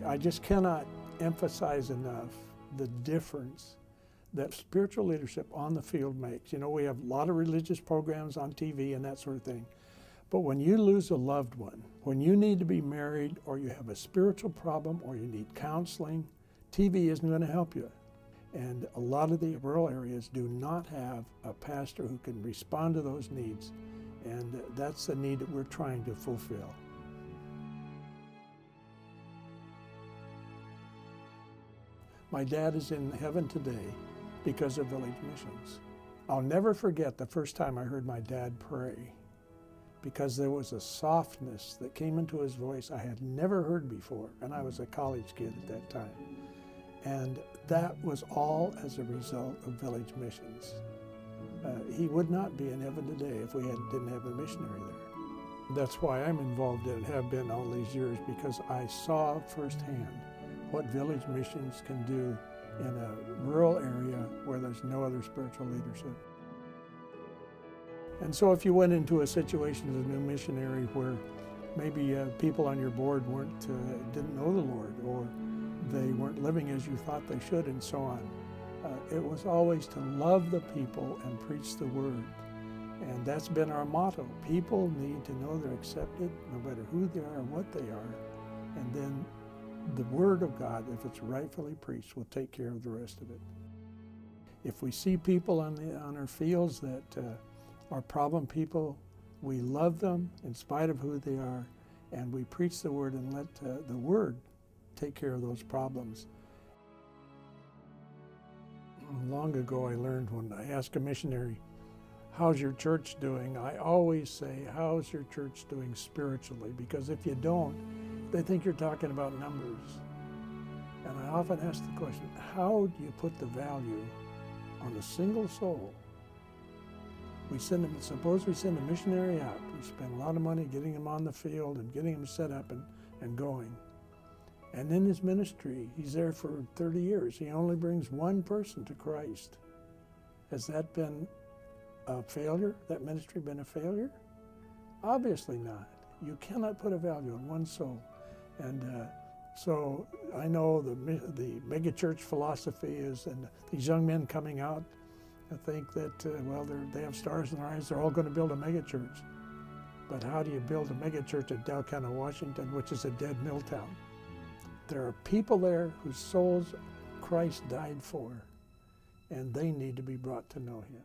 I just cannot emphasize enough the difference that spiritual leadership on the field makes. You know, we have a lot of religious programs on TV and that sort of thing. But when you lose a loved one, when you need to be married, or you have a spiritual problem, or you need counseling, TV isn't going to help you. And a lot of the rural areas do not have a pastor who can respond to those needs. And that's the need that we're trying to fulfill. My dad is in heaven today because of village missions. I'll never forget the first time I heard my dad pray, because there was a softness that came into his voice I had never heard before, and I was a college kid at that time. And that was all as a result of village missions. He would not be in heaven today if we didn't have a missionary there. That's why I'm involved in it, have been all these years, because I saw firsthand what village missions can do in a rural area where there's no other spiritual leadership. And so if you went into a situation as a new missionary where maybe people on your board didn't know the Lord, or they weren't living as you thought they should, and so on, it was always to love the people and preach the word. And that's been our motto. People need to know they're accepted, no matter who they are or what they are. And then the word of God, if it's rightfully preached, will take care of the rest of it. If we see people on our fields that are problem people, we love them in spite of who they are, and we preach the word and let the word take care of those problems. Long ago I learned, when I ask a missionary, how's your church doing? I always say, how's your church doing spiritually? Because if you don't, they think you're talking about numbers. And I often ask the question, how do you put the value on a single soul? Suppose we send a missionary out. We spend a lot of money getting him on the field and getting him set up and going. And in his ministry, he's there for 30 years. He only brings one person to Christ. Has that been a failure? That ministry been a failure? Obviously not. You cannot put a value on one soul. And so I know the megachurch philosophy is, and these young men coming out, I think that, well, they have stars in their eyes, they're all going to build a megachurch. But how do you build a megachurch at Delcana, Washington, which is a dead mill town? There are people there whose souls Christ died for, and they need to be brought to know him.